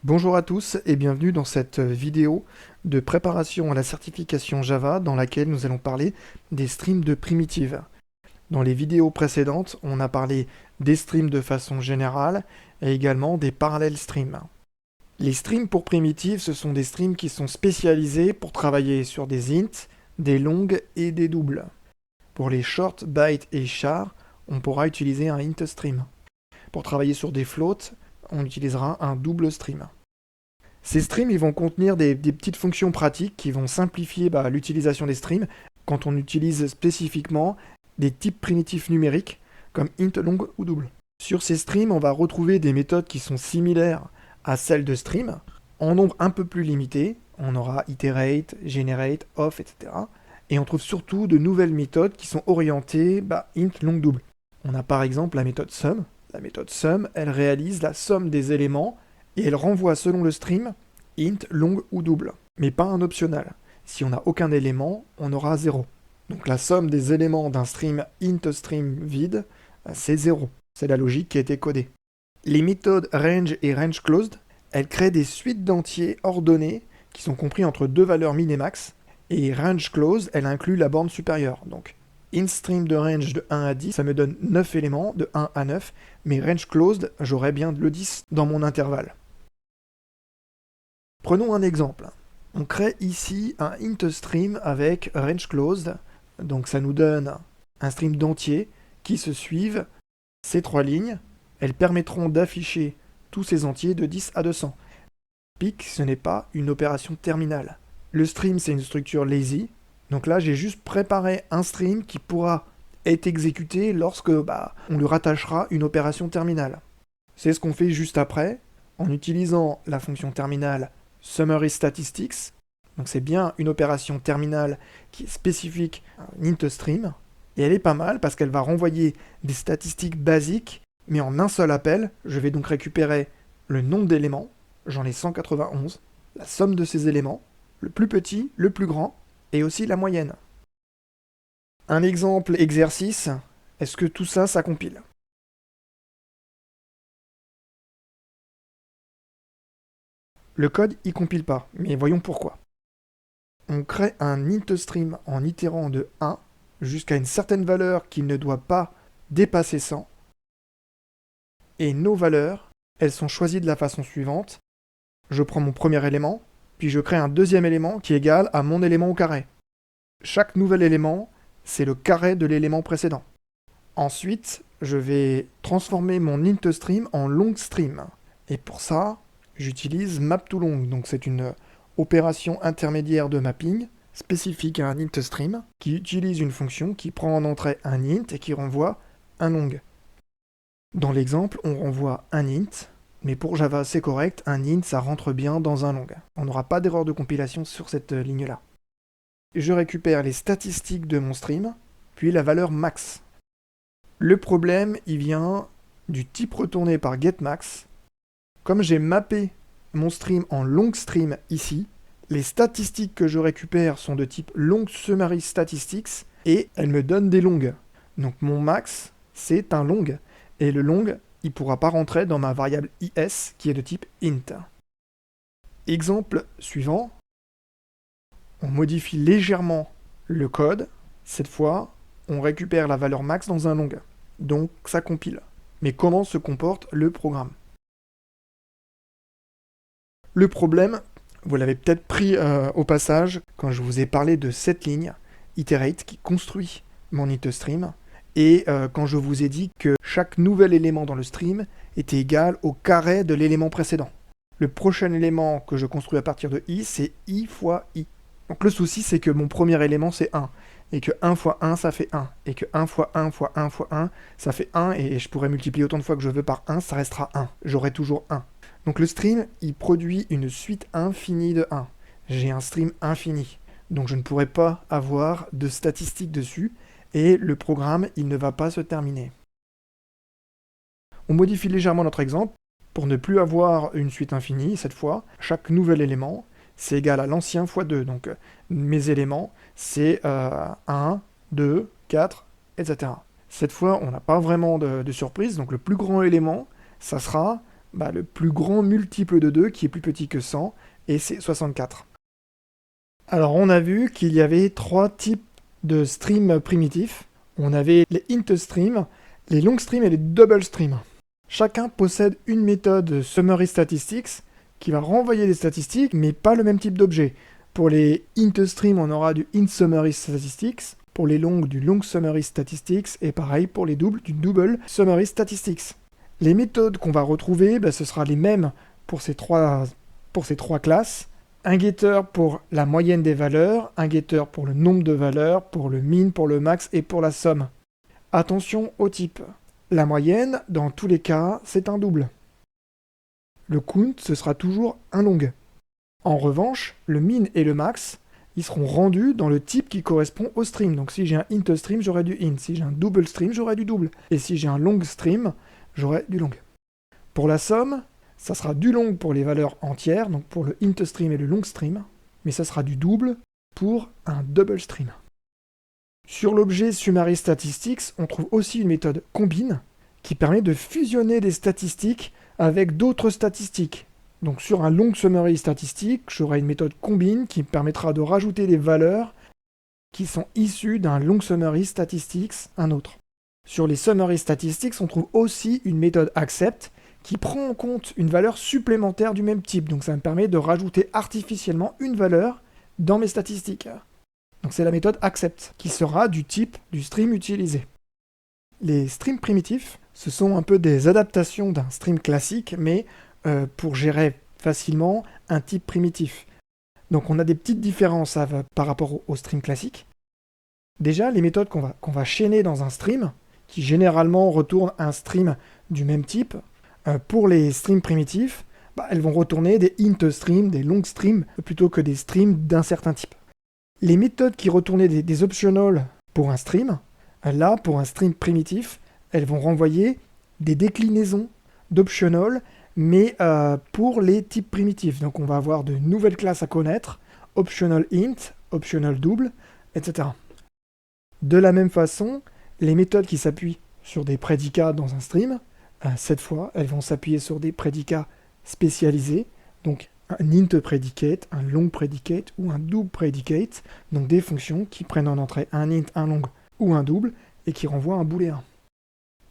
Bonjour à tous et bienvenue dans cette vidéo de préparation à la certification Java dans laquelle nous allons parler des streams de primitives. Dans les vidéos précédentes, on a parlé des streams de façon générale et également des parallèles streams. Les streams pour primitives, ce sont des streams qui sont spécialisés pour travailler sur des ints, des longues et des doubles. Pour les short, byte et char, on pourra utiliser un int stream. Pour travailler sur des floats, on utilisera un double stream. Ces streams ils vont contenir des petites fonctions pratiques qui vont simplifier l'utilisation des streams quand on utilise spécifiquement des types primitifs numériques comme int, long ou double. Sur ces streams, on va retrouver des méthodes qui sont similaires à celles de stream, en nombre un peu plus limité. On aura iterate, generate, off, etc. Et on trouve surtout de nouvelles méthodes qui sont orientées int, long, double. On a par exemple la méthode sum. La méthode sum, elle réalise la somme des éléments et elle renvoie selon le stream int, long ou double, mais pas un optional. Si on n'a aucun élément, on aura 0. Donc la somme des éléments d'un stream int stream vide, c'est 0. C'est la logique qui a été codée. Les méthodes range et range closed, elles créent des suites d'entiers ordonnés qui sont compris entre deux valeurs min et max, et range closed, elle inclut la borne supérieure. Donc int stream de range de 1 à 10, ça me donne 9 éléments de 1 à 9, mais range closed, j'aurai bien le 10 dans mon intervalle. Prenons un exemple. On crée ici un int stream avec range closed, donc ça nous donne un stream d'entiers qui se suivent ces trois lignes. Elles permettront d'afficher tous ces entiers de 10 à 200. Pic, ce n'est pas une opération terminale. Le stream, c'est une structure lazy, donc là j'ai juste préparé un stream qui pourra être exécuté lorsque on lui rattachera une opération terminale. C'est ce qu'on fait juste après, en utilisant la fonction terminale summary statistics, donc c'est bien une opération terminale qui est spécifique à un int stream, et elle est pas mal parce qu'elle va renvoyer des statistiques basiques, mais en un seul appel. Je vais donc récupérer le nombre d'éléments, j'en ai 191, la somme de ces éléments, le plus petit, le plus grand, et aussi la moyenne. Un exemple exercice, est-ce que tout ça, ça compile ? Le code, il compile pas, mais voyons pourquoi. On crée un int stream en itérant de 1 jusqu'à une certaine valeur qui ne doit pas dépasser 100. Et nos valeurs, elles sont choisies de la façon suivante. Je prends mon premier élément, puis je crée un deuxième élément qui est égal à mon élément au carré. Chaque nouvel élément, c'est le carré de l'élément précédent. Ensuite, je vais transformer mon int stream en long stream. Et pour ça, j'utilise map2long. Donc c'est une opération intermédiaire de mapping spécifique à un int stream qui utilise une fonction qui prend en entrée un int et qui renvoie un long. Dans l'exemple, on renvoie un int, mais pour Java c'est correct, un int ça rentre bien dans un long. On n'aura pas d'erreur de compilation sur cette ligne-là. Je récupère les statistiques de mon stream, puis la valeur max. Le problème, il vient du type retourné par getMax. Comme j'ai mappé mon stream en long stream ici, les statistiques que je récupère sont de type long summary statistics et elles me donnent des longues. Donc mon max, c'est un long. Et le long, il ne pourra pas rentrer dans ma variable is qui est de type int. Exemple suivant, on modifie légèrement le code. Cette fois, on récupère la valeur max dans un long. Donc ça compile. Mais comment se comporte le programme ? Le problème, vous l'avez peut-être pris au passage quand je vous ai parlé de cette ligne, iterate, qui construit mon int stream, et quand je vous ai dit que chaque nouvel élément dans le stream était égal au carré de l'élément précédent. Le prochain élément que je construis à partir de i, c'est i fois i. Donc le souci, c'est que mon premier élément, c'est 1, et que 1 fois 1, ça fait 1, et que 1 fois 1 fois 1 fois 1, ça fait 1, et je pourrais multiplier autant de fois que je veux par 1, ça restera 1. J'aurai toujours 1. Donc le stream, il produit une suite infinie de 1. J'ai un stream infini, donc je ne pourrai pas avoir de statistiques dessus, et le programme, il ne va pas se terminer. On modifie légèrement notre exemple, pour ne plus avoir une suite infinie, cette fois, chaque nouvel élément, c'est égal à l'ancien fois 2. Donc mes éléments, c'est 1, 2, 4, etc. Cette fois, on n'a pas vraiment de surprise, donc le plus grand élément, ça sera le plus grand multiple de 2 qui est plus petit que 100, et c'est 64. Alors on a vu qu'il y avait 3 types de streams primitifs. On avait les int streams, les long streams et les double streams. Chacun possède une méthode summary statistics qui va renvoyer des statistiques, mais pas le même type d'objet. Pour les int streams, on aura du int summary statistics. Pour les longs, du long summary statistics. Et pareil pour les doubles, du double summary statistics. Les méthodes qu'on va retrouver, ce sera les mêmes pour ces trois classes. Un getter pour la moyenne des valeurs, un getter pour le nombre de valeurs, pour le min, pour le max et pour la somme. Attention au type. La moyenne, dans tous les cas, c'est un double. Le count, ce sera toujours un long. En revanche, le min et le max, ils seront rendus dans le type qui correspond au stream. Donc si j'ai un int stream, j'aurai du int. Si j'ai un double stream, j'aurai du double. Et si j'ai un long stream, j'aurai du long. Pour la somme, ça sera du long pour les valeurs entières, donc pour le int stream et le long stream, mais ça sera du double pour un double stream. Sur l'objet summary statistics, on trouve aussi une méthode combine qui permet de fusionner des statistiques avec d'autres statistiques. Donc sur un long summary statistique, j'aurai une méthode combine qui me permettra de rajouter des valeurs qui sont issues d'un long summary statistics, un autre. Sur les summary statistics, on trouve aussi une méthode accept qui prend en compte une valeur supplémentaire du même type. Donc ça me permet de rajouter artificiellement une valeur dans mes statistiques. Donc c'est la méthode accept, qui sera du type du stream utilisé. Les streams primitifs, ce sont un peu des adaptations d'un stream classique, mais pour gérer facilement un type primitif. Donc on a des petites différences par rapport au stream classique. Déjà, les méthodes qu'on va chaîner dans un stream, qui généralement retournent un stream du même type, pour les streams primitifs, elles vont retourner des int streams, des long streams, plutôt que des streams d'un certain type. Les méthodes qui retournaient des optionals pour un stream, là, pour un stream primitif, elles vont renvoyer des déclinaisons d'optional, mais pour les types primitifs. Donc on va avoir de nouvelles classes à connaître, optional int, optional double, etc. De la même façon, les méthodes qui s'appuient sur des prédicats dans un stream, cette fois, elles vont s'appuyer sur des prédicats spécialisés, donc un int predicate, un long predicate ou un double predicate, donc des fonctions qui prennent en entrée un int, un long ou un double et qui renvoient un booléen.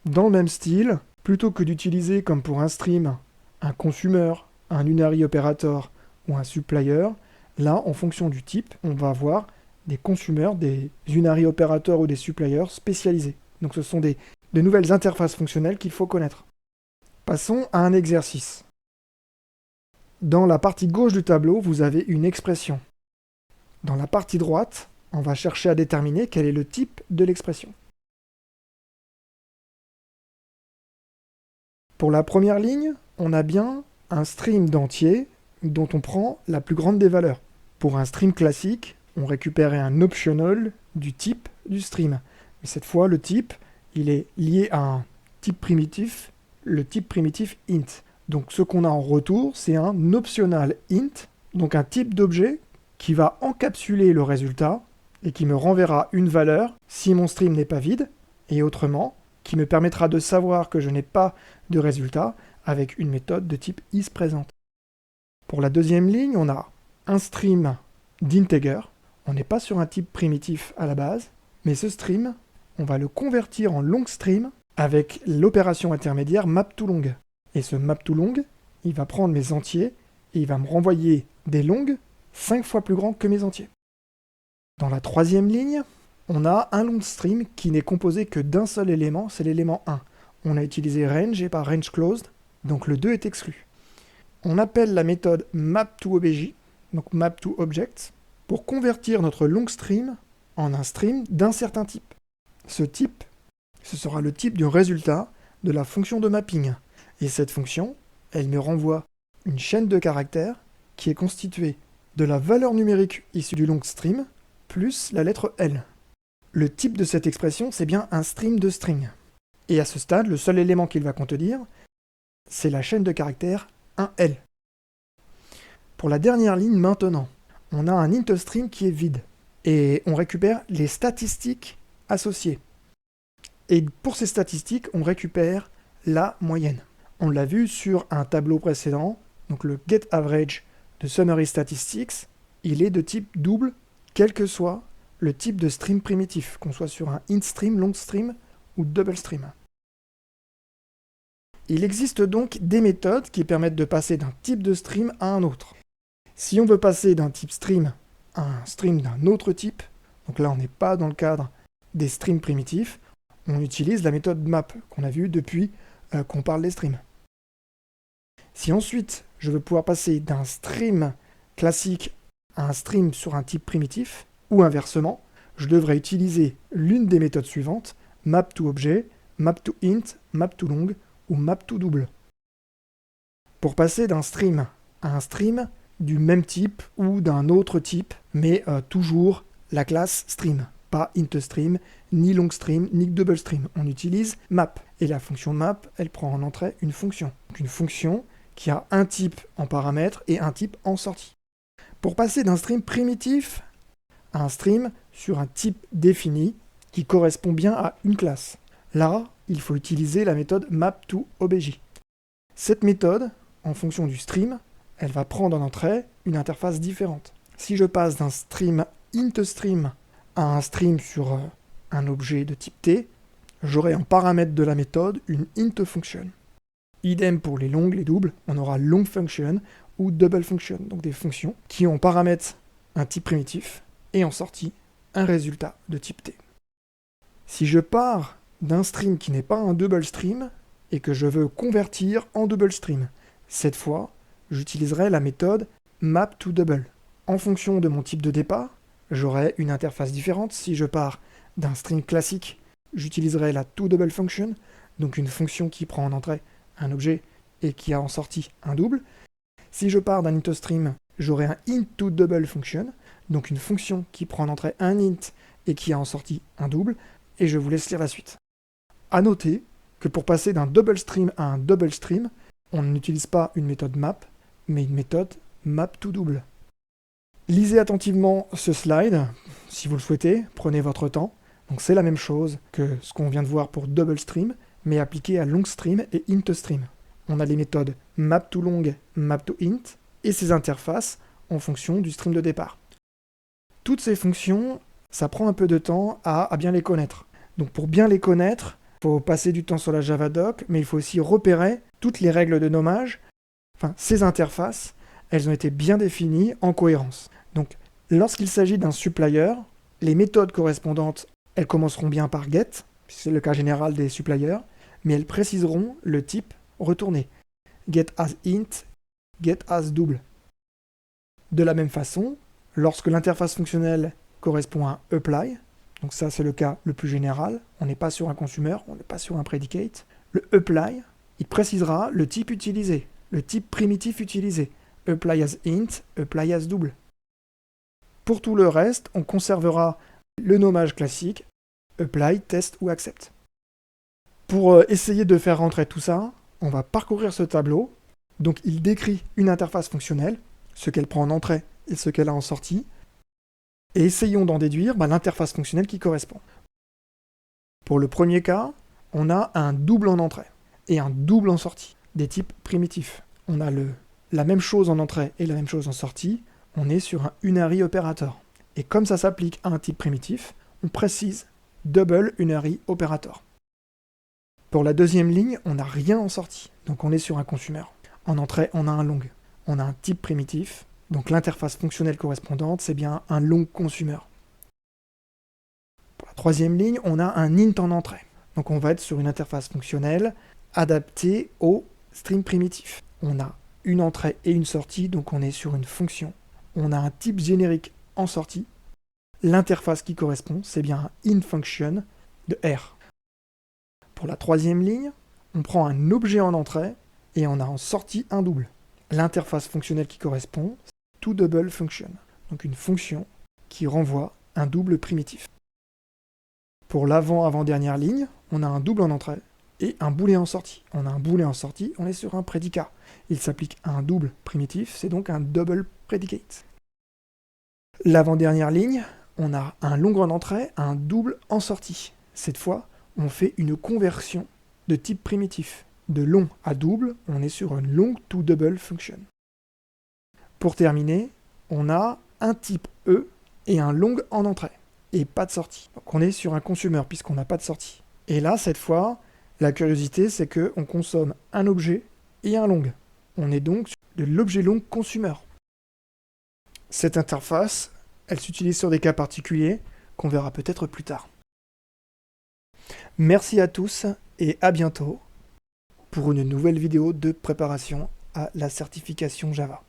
Dans le même style, plutôt que d'utiliser comme pour un stream un consumer, un unary operator ou un supplier, là, en fonction du type, on va avoir des consumers, des unary operators ou des suppliers spécialisés. Donc ce sont de nouvelles interfaces fonctionnelles qu'il faut connaître. Passons à un exercice. Dans la partie gauche du tableau, vous avez une expression. Dans la partie droite, on va chercher à déterminer quel est le type de l'expression. Pour la première ligne, on a bien un stream d'entiers dont on prend la plus grande des valeurs. Pour un stream classique, on récupérait un optional du type du stream. Mais cette fois, le type, il est lié à un type primitif, le type primitif int. Donc ce qu'on a en retour, c'est un optional int, donc un type d'objet qui va encapsuler le résultat et qui me renverra une valeur si mon stream n'est pas vide, et autrement, qui me permettra de savoir que je n'ai pas de résultat avec une méthode de type isPresent. Pour la deuxième ligne, on a un stream d'integer. On n'est pas sur un type primitif à la base, mais ce stream, on va le convertir en long stream avec l'opération intermédiaire map2long. Et ce map2long, il va prendre mes entiers et il va me renvoyer des longs 5 fois plus grands que mes entiers. Dans la troisième ligne, on a un long stream qui n'est composé que d'un seul élément, c'est l'élément 1. On a utilisé range et pas range closed, donc le 2 est exclu. On appelle la méthode map2obj, donc map2object, pour convertir notre long stream en un stream d'un certain type. Ce type, ce sera le type du résultat de la fonction de mapping. Et cette fonction, elle me renvoie une chaîne de caractères qui est constituée de la valeur numérique issue du long stream plus la lettre L. Le type de cette expression, c'est bien un stream de string. Et à ce stade, le seul élément qu'il va contenir, c'est la chaîne de caractères 1L. Pour la dernière ligne maintenant, on a un int stream qui est vide. Et on récupère les statistiques associées. Et pour ces statistiques, on récupère la moyenne. On l'a vu sur un tableau précédent, donc le getAverage de Summary Statistics, il est de type double, quel que soit le type de stream primitif, qu'on soit sur un int-stream, long-stream ou double-stream. Il existe donc des méthodes qui permettent de passer d'un type de stream à un autre. Si on veut passer d'un type stream à un stream d'un autre type, donc là on n'est pas dans le cadre des streams primitifs, on utilise la méthode map qu'on a vue depuis qu'on parle des streams. Si ensuite je veux pouvoir passer d'un stream classique à un stream sur un type primitif, ou inversement, je devrais utiliser l'une des méthodes suivantes, map2objet, map2int, map2long ou map2double. Pour passer d'un stream à un stream du même type ou d'un autre type, mais toujours la classe stream. Pas intStream, ni longstream, ni doublestream. On utilise map. Et la fonction map, elle prend en entrée une fonction. Donc une fonction qui a un type en paramètre et un type en sortie. Pour passer d'un stream primitif à un stream sur un type défini qui correspond bien à une classe. Là, il faut utiliser la méthode map2obj. Cette méthode, en fonction du stream, elle va prendre en entrée une interface différente. Si je passe d'un stream intStream à un stream sur un objet de type T, j'aurai en paramètre de la méthode une intFunction. Idem pour les longs, les doubles, on aura longFunction ou doubleFunction, donc des fonctions qui ont en paramètre un type primitif et en sortie un résultat de type T. Si je pars d'un stream qui n'est pas un double stream et que je veux convertir en double stream, cette fois, j'utiliserai la méthode map2double. En fonction de mon type de départ, j'aurai une interface différente. Si je pars d'un stream classique, j'utiliserai la toDoubleFunction, donc une fonction qui prend en entrée un objet et qui a en sortie un double. Si je pars d'un intStream, j'aurai un int2doubleFunction, donc une fonction qui prend en entrée un int et qui a en sortie un double, et je vous laisse lire la suite. A noter que pour passer d'un double stream à un double stream, on n'utilise pas une méthode map, mais une méthode map2double. Lisez attentivement ce slide, si vous le souhaitez, prenez votre temps. Donc c'est la même chose que ce qu'on vient de voir pour double stream, mais appliqué à long stream et intStream. On a les méthodes map2long, map2int, et ces interfaces en fonction du stream de départ. Toutes ces fonctions, ça prend un peu de temps à bien les connaître. Donc pour bien les connaître, il faut passer du temps sur la Javadoc, mais il faut aussi repérer toutes les règles de nommage. Enfin, ces interfaces, elles ont été bien définies en cohérence. Donc lorsqu'il s'agit d'un supplier, les méthodes correspondantes, elles commenceront bien par get, c'est le cas général des suppliers, mais elles préciseront le type retourné. Get as int, get as double. De la même façon, lorsque l'interface fonctionnelle correspond à un apply, donc ça c'est le cas le plus général, on n'est pas sur un consumer, on n'est pas sur un predicate, le apply, il précisera le type utilisé, le type primitif utilisé, apply as int, apply as double. Pour tout le reste, on conservera le nommage classique, apply, test ou accept. Pour essayer de faire rentrer tout ça, on va parcourir ce tableau. Donc il décrit une interface fonctionnelle, ce qu'elle prend en entrée et ce qu'elle a en sortie, et essayons d'en déduire l'interface fonctionnelle qui correspond. Pour le premier cas, on a un double en entrée et un double en sortie, des types primitifs. On a la même chose en entrée et la même chose en sortie, on est sur un unary operator. Et comme ça s'applique à un type primitif, on précise double unary operator. Pour la deuxième ligne, on n'a rien en sortie, donc on est sur un consumer. En entrée, on a un long. On a un type primitif, donc l'interface fonctionnelle correspondante, c'est bien un long consumer. Pour la troisième ligne, on a un int en entrée. Donc on va être sur une interface fonctionnelle adaptée au stream primitif. On a une entrée et une sortie, donc on est sur une fonction. On a un type générique en sortie. L'interface qui correspond, c'est bien un inFunction de R. Pour la troisième ligne, on prend un objet en entrée et on a en sortie un double. L'interface fonctionnelle qui correspond, c'est toDoubleFunction, donc une fonction qui renvoie un double primitif. Pour l'avant-avant-dernière ligne, on a un double en entrée et un booléen en sortie. On a un booléen en sortie, on est sur un prédicat. Il s'applique à un double primitif, c'est donc un double predicate. L'avant-dernière ligne, on a un long en entrée, un double en sortie. Cette fois, on fait une conversion de type primitif. de long à double, on est sur une long to double function. Pour terminer, on a un type E et un long en entrée, et pas de sortie. Donc on est sur un consumer puisqu'on n'a pas de sortie. Et là, cette fois, la curiosité, c'est qu'on consomme un objet et un long. On est donc sur de l'objet long consumer. Cette interface, elle s'utilise sur des cas particuliers qu'on verra peut-être plus tard. Merci à tous et à bientôt pour une nouvelle vidéo de préparation à la certification Java.